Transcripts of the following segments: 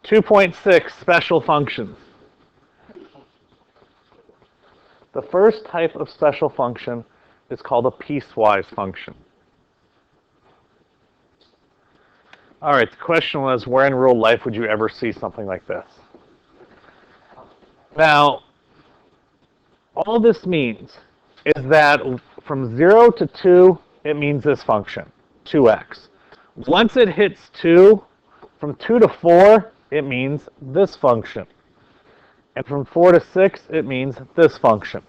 2.6 special functions. The first type of special function is called a piecewise function. All right, the question was, where in real life would you ever see something like this? Now, all this means is that from 0 to 2, it means this function, 2x. Once it hits 2, from 2 to 4, it means this function. And from 4 to 6, it means this function.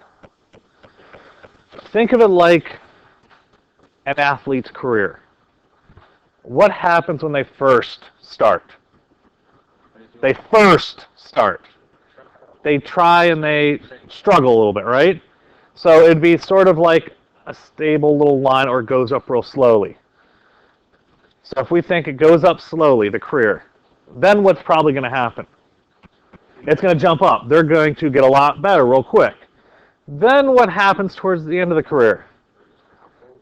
Think of it like an athlete's career. What happens when they first start? They first start. They try and they struggle a little bit, right? So it'd be sort of like a stable little line, or it goes up real slowly. So if we think it goes up slowly, the career, then what's probably going to happen? It's going to jump up. They're going to get a lot better real quick. Then what happens towards the end of the career?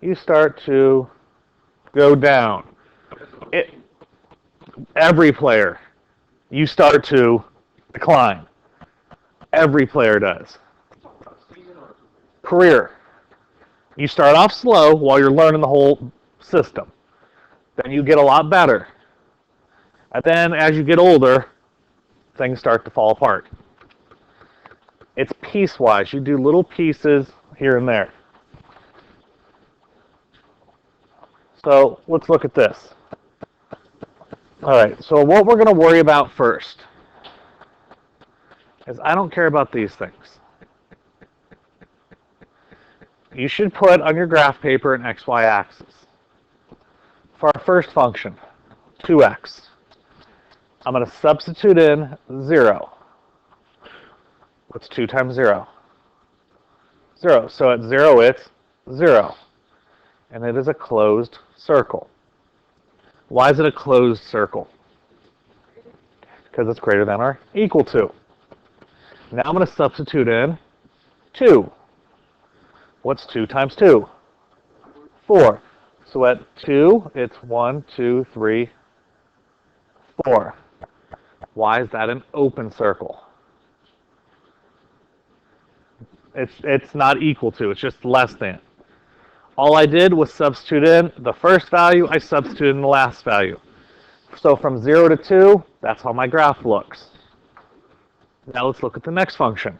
You start to go down. Every player, you start to decline. Every player does. Career. You start off slow while you're learning the whole system. Then you get a lot better. And then as you get older, things start to fall apart. It's piecewise. You do little pieces here and there. So let's look at this. All right, so what we're going to worry about first is I don't care about these things. You should put on your graph paper an xy axis. For our first function, 2x, I'm going to substitute in 0. What's 2 times 0? 0. So at 0, it's 0. And it is a closed circle. Why is it a closed circle? Because it's greater than or equal to. Now I'm going to substitute in 2. What's 2 times 2? 4. So at 2, it's 1, 2, 3, 4. Why is that an open circle? It's not equal to, it's just less than. All I did was substitute in the first value, I substituted in the last value. So from 0 to 2, that's how my graph looks. Now let's look at the next function.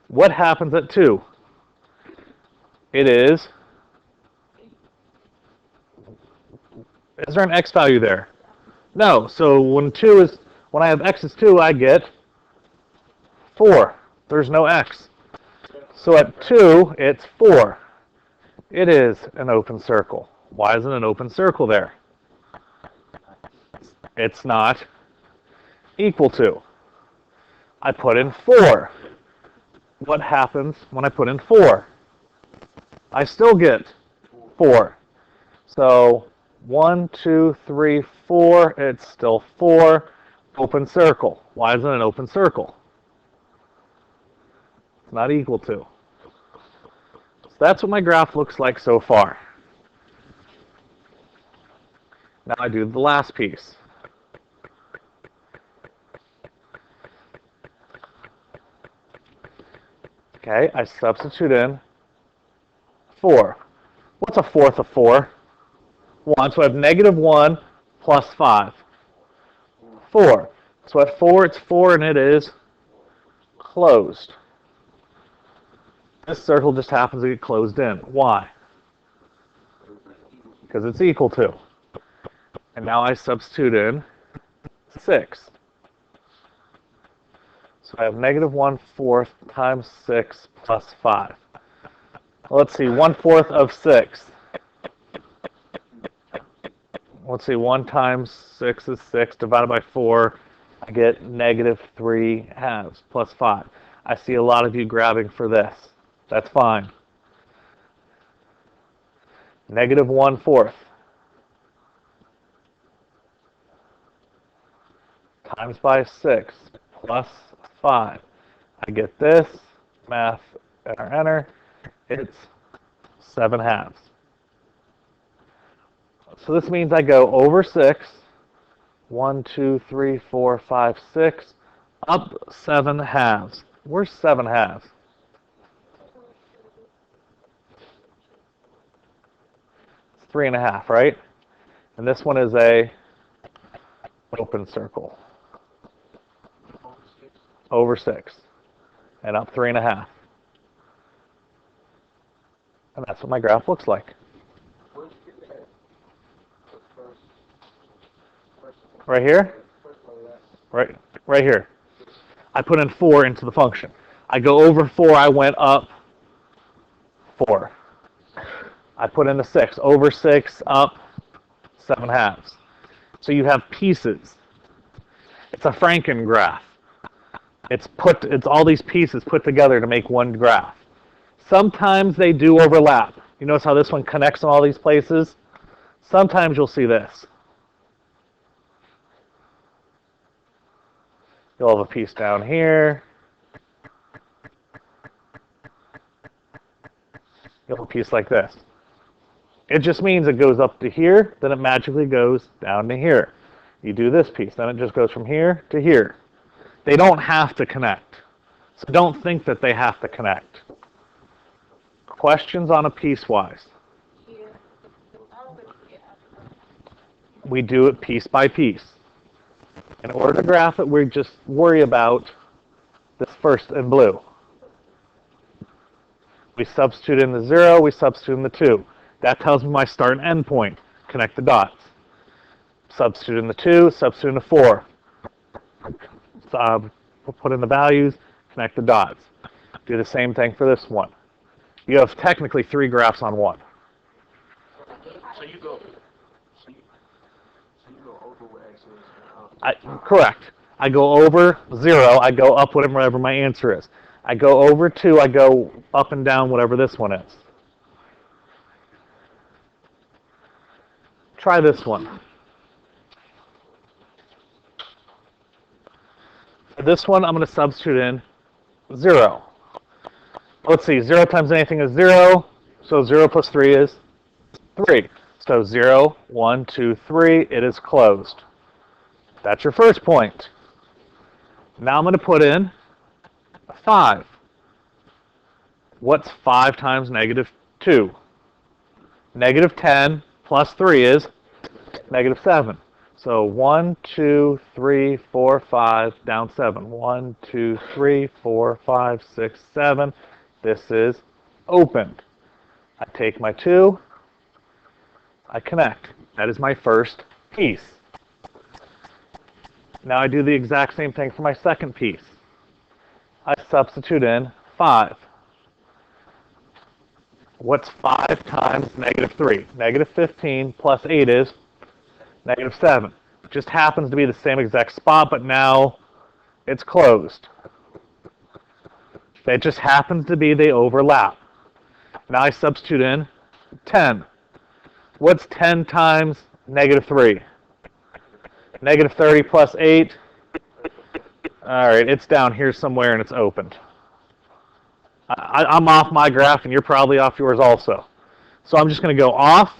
What happens at 2? It is there an x value there? No. So when I have x is 2, I get 4. There's no x. So at 2, it's 4. It is an open circle. Why is it an open circle there? It's not equal to. I put in 4. What happens when I put in 4? I still get 4. So 1, 2, 3, 4. It's still 4. Open circle. Why is it an open circle? It's not equal to. So that's what my graph looks like so far. Now I do the last piece. Okay, I substitute in 4. What's a fourth of 4? 1. So I have negative 1 plus 5. 4. So at 4, it's 4, and it is closed. This circle just happens to get closed in. Why? Because it's equal to. And now I substitute in 6. So I have negative 1/4 times 6 plus 5. Let's see, 1/4 of 6. Let's see, 1 times 6 is 6, divided by 4, I get negative 3/2 plus 5. I see a lot of you grabbing for this. That's fine. Negative 1/4 times by 6 plus 5. I get this. Math, enter, enter. It's 7/2. So this means I go over 6, 1, 2, 3, 4, 5, 6, up 7 halves. Where's 7 halves? It's 3.5, right? And this one is a open circle. Over 6. And up 3.5. And that's what my graph looks like. Right here? Right here. I put in 4 into the function. I go over 4, I went up 4. I put in the 6. Over 6, up 7 halves. So you have pieces. It's a Franken graph. It's all these pieces put together to make one graph. Sometimes they do overlap. You notice how this one connects in all these places? Sometimes you'll see this. You'll have a piece down here. You'll have a piece like this. It just means it goes up to here, then it magically goes down to here. You do this piece, then it just goes from here to here. They don't have to connect. So don't think that they have to connect. Questions on a piecewise? We do it piece by piece. In order to graph it, we just worry about this first in blue. We substitute in the 0, we substitute in the 2. That tells me my start and end point. Connect the dots. Substitute in the 2, substitute in the 4. Put in the values, connect the dots. Do the same thing for this one. You have technically 3 graphs on one. So you go over where X is. Correct. I go over 0, I go up whatever my answer is. I go over 2, I go up and down whatever this one is. Try this one. For this one, I'm going to substitute in 0. Let's see, 0 times anything is 0, so 0 plus 3 is 3. So 0, 1, 2, 3, it is closed. That's your first point. Now I'm going to put in 5. What's 5 times negative 2? Negative 10 plus 3 is negative 7. So 1, 2, 3, 4, 5, down 7. 1, 2, 3, 4, 5, 6, 7. This is opened. I take my 2. I connect. That is my first piece. Now I do the exact same thing for my second piece. I substitute in 5. What's 5 times negative 3? Negative 15 plus 8 is negative 7. It just happens to be the same exact spot, but now it's closed. It just happens to be they overlap. Now I substitute in 10. What's 10 times negative 3? Negative 30 plus 8. All right, it's down here somewhere and it's opened. I'm off my graph and you're probably off yours also. So I'm just going to go off,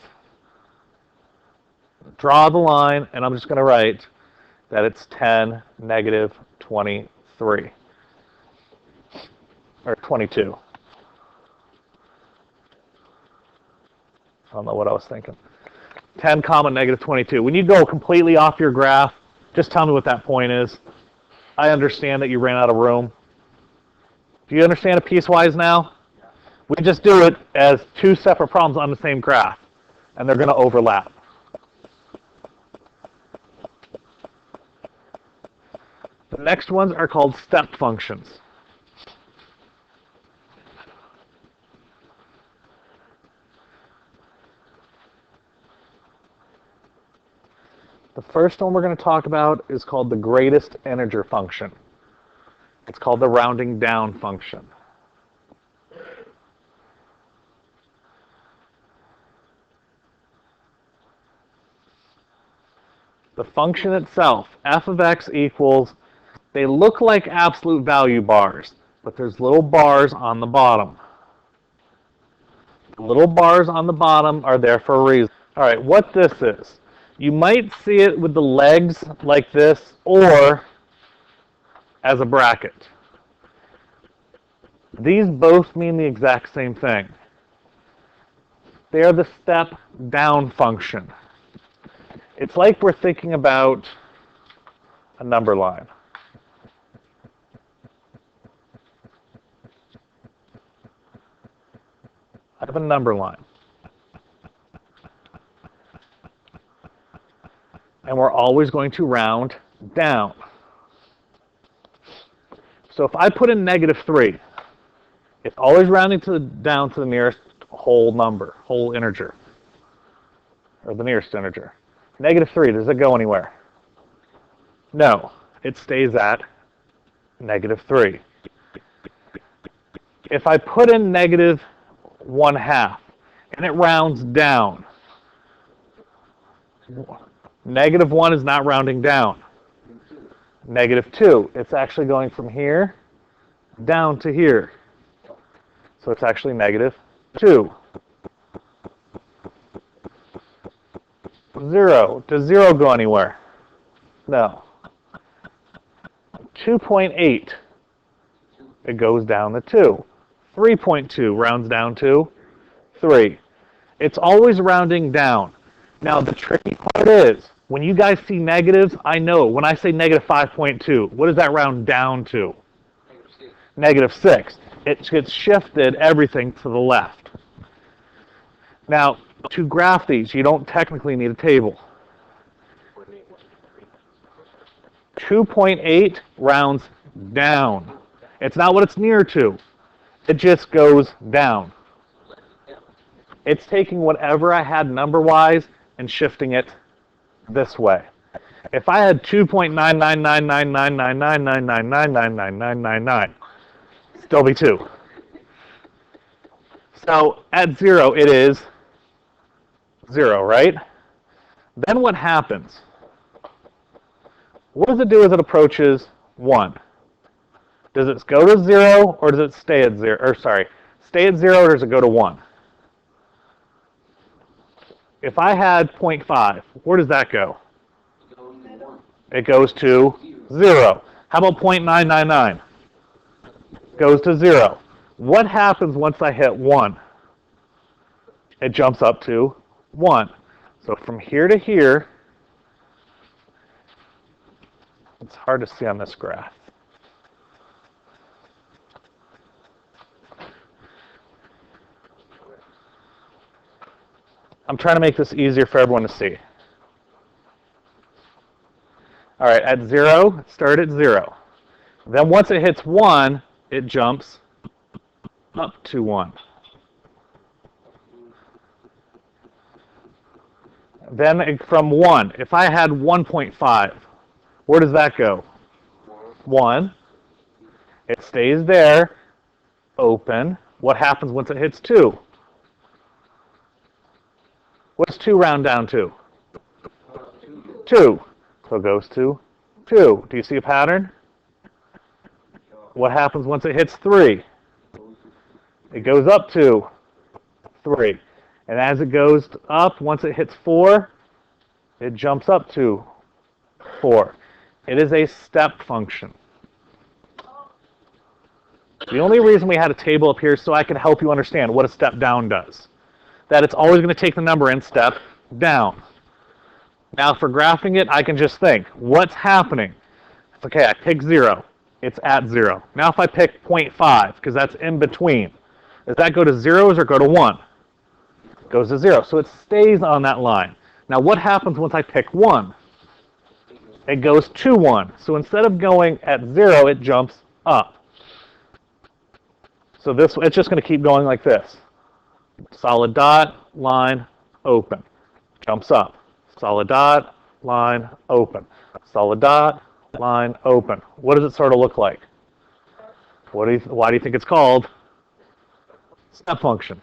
draw the line, and I'm just going to write that it's 10, negative 23. Or 22. I don't know what I was thinking. 10 comma negative 22. When you go completely off your graph, just tell me what that point is. I understand that you ran out of room. Do you understand a piecewise now? We just do it as 2 separate problems on the same graph, and they're going to overlap. The next ones are called step functions. The first one we're going to talk about is called the greatest integer function. It's called the rounding down function. The function itself, f of x equals, they look like absolute value bars, but there's little bars on the bottom. The little bars on the bottom are there for a reason. All right, what this is, You might see it with the legs like this or as a bracket. These both mean the exact same thing. They are the step down function. It's like we're thinking about a number line. I have a number line. And we're always going to round down. So if I put in -3, it's always rounding down to the nearest whole number, whole integer, or the nearest integer. -3, does it go anywhere? No, it stays at -3. If I put in -1/2 and it rounds down, -1 is not rounding down. -2, it's actually going from here down to here. So it's actually -2. 0, does 0 go anywhere? No. 2.8, it goes down to 2. 3.2 rounds down to 3. It's always rounding down. Now the tricky part is, when you guys see negatives, I know when I say -5.2, what does that round down to? -6. It gets shifted everything to the left. Now, to graph these, you don't technically need a table. 2.8 rounds down. It's not what it's near to. It just goes down. It's taking whatever I had number-wise and shifting it this way. If I had 2.999999999999999, still be 2. So at 0, it is 0, right? Then what happens? What does it do as it approaches 1? Does it go to 0 or does it stay at 0? Or sorry, stay at 0 or does it go to 1? If I had 0.5, where does that go? It goes to 0. How about 0.999? Goes to 0. What happens once I hit 1? It jumps up to 1. So from here to here, it's hard to see on this graph. I'm trying to make this easier for everyone to see. All right, at 0, start at 0. Then once it hits 1, it jumps up to 1. Then from 1, if I had 1.5, where does that go? 1. It stays there, open. What happens once it hits 2? What does 2 round down to? 2. So it goes to 2. Do you see a pattern? What happens once it hits 3? It goes up to 3. And as it goes up, once it hits 4, it jumps up to 4. It is a step function. The only reason we had a table up here is so I can help you understand what a step down does. That it's always going to take the number and step down. Now for graphing it, I can just think, what's happening? It's okay, I pick 0. It's at 0. Now if I pick 0.5, because that's in between, does that go to 0s or go to 1? It goes to 0. So it stays on that line. Now what happens once I pick 1? It goes to 1. So instead of going at 0, it jumps up. So this, it's just going to keep going like this. Solid dot, line, open. Jumps up. Solid dot, line, open. Solid dot, line, open. What does it sort of look like? Why do you think it's called step function?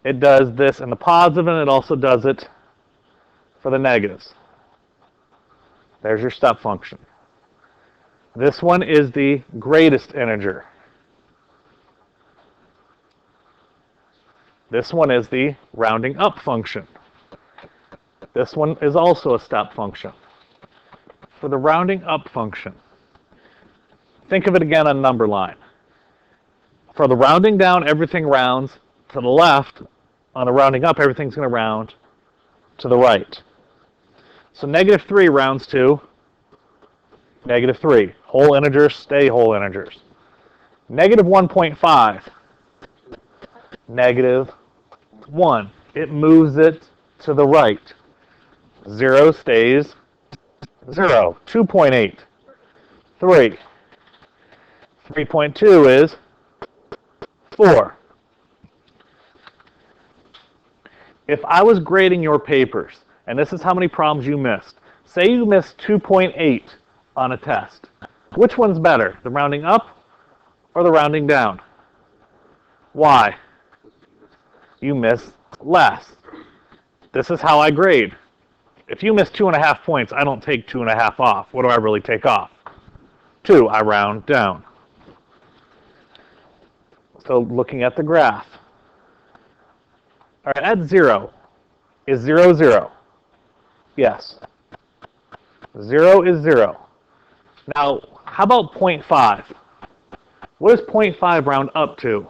It does this in the positive, and it also does it for the negatives. There's your step function. This one is the greatest integer. This one is the rounding up function. This one is also a step function. For the rounding up function, think of it again on number line. For the rounding down, everything rounds to the left. On the rounding up, everything's going to round to the right. So -3 rounds to -3. Whole integers stay whole integers. -1.5, -1. It moves it to the right. 0 stays 0. 2.8, 3. 3.2 is 4. If I was grading your papers, and this is how many problems you missed, say you missed 2.8 on a test, which one's better, the rounding up or the rounding down? Why? You miss less. This is how I grade. If you miss 2.5 points, I don't take 2.5 off. What do I really take off? 2, I round down. So looking at the graph. All right, at 0, is 0, 0? Yes. 0 is 0. Now, how about 0.5? What does 0.5 round up to?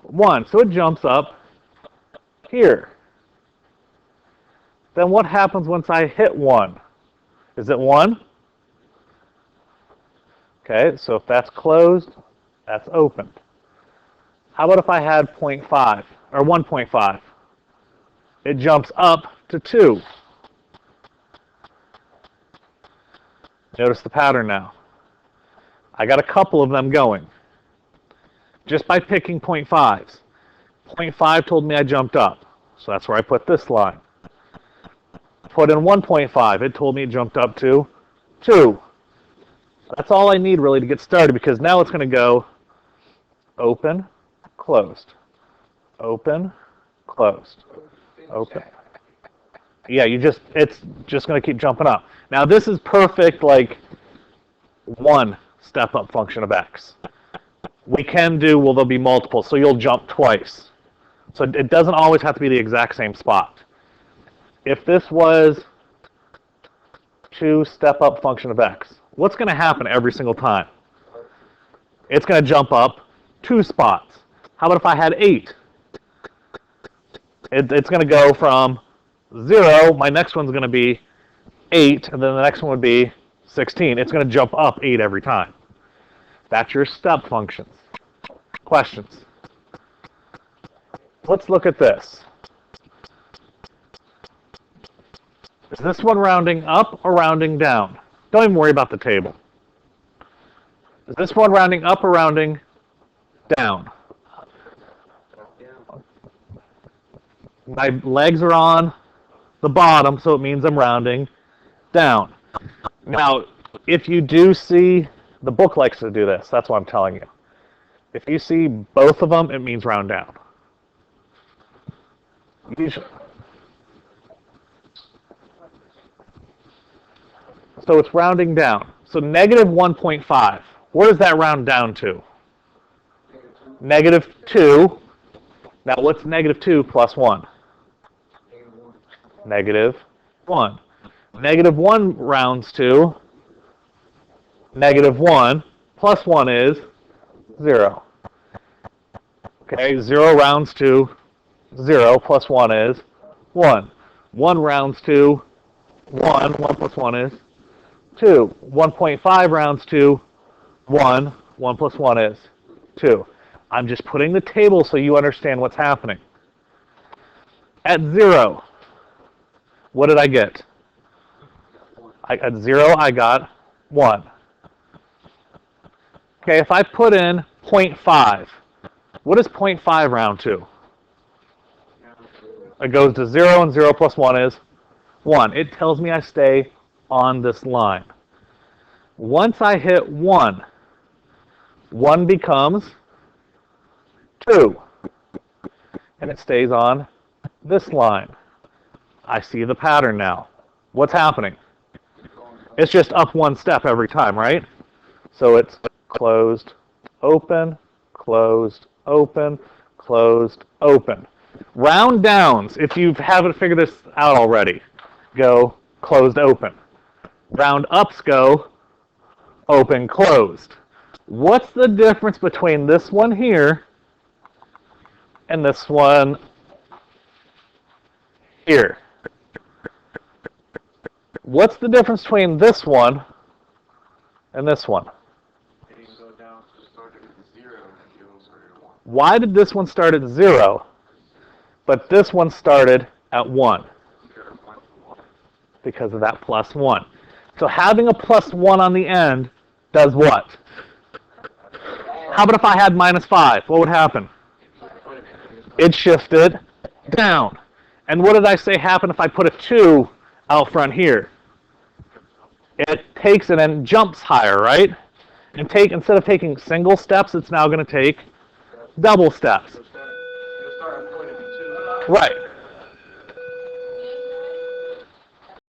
1. So it jumps up here. Then what happens once I hit 1? Is it 1? Okay, so if that's closed, that's opened. How about if I had 0.5 or 1.5? It jumps up to 2. Notice the pattern now. I got a couple of them going. Just by picking 0.5s. 0.5 told me I jumped up, so that's where I put this line. Put in 1.5, it told me it jumped up to 2. That's all I need really to get started, because now it's going to go open, closed, open, closed, open. Yeah, it's just going to keep jumping up. Now this is perfect, like one step-up function of x. We can do, well, there'll be multiple, so you'll jump twice. So it doesn't always have to be the exact same spot. If this was 2 step-up function of x, what's going to happen every single time? It's going to jump up 2 spots. How about if I had 8? It's going to go from 0, my next one's going to be 8, and then the next one would be 16. It's going to jump up 8 every time. That's your step functions. Questions? Let's look at this. Is this one rounding up or rounding down? Don't even worry about the table. Is this one rounding up or rounding down? My legs are on the bottom, so it means I'm rounding down. Now, if you do see, the book likes to do this, that's what I'm telling you. If you see both of them, it means round down. Usually. So it's rounding down. So negative 1.5, where does that round down to? Negative 2. Now what's negative 2 plus 1? Negative 1. Negative 1 rounds to negative 1 plus 1 is 0. Okay, 0 rounds to 0 plus 1 is 1. 1 rounds to 1. 1 plus 1 is 2. 1.5 rounds to 1. 1 plus 1 is 2. I'm just putting the table so you understand what's happening. At 0, what did I get? At 0, I got 1. Okay, if I put in 0.5, what does 0.5 round to? It goes to 0, and 0 plus 1 is 1. It tells me I stay on this line. Once I hit 1, 1 becomes 2. And it stays on this line. I see the pattern now. What's happening? It's just up 1 step every time, right? So it's closed, open, closed, open, closed, open. Round downs, if you haven't figured this out already, go closed, open. Round ups go open, closed. What's the difference between this one here and this one here? What's the difference between this one and this one? It didn't go down to start at 0 and the other one started at 1. Why did this one start at 0, but this one started at 1? Because of that plus 1. So having a plus 1 on the end does what? How about if I had minus 5? What would happen? It shifted down. And what did I say happened if I put a 2 out front here? It takes it and jumps higher, right? And instead of taking single steps, it's now going to take double steps. It'll start at point at 2. Right.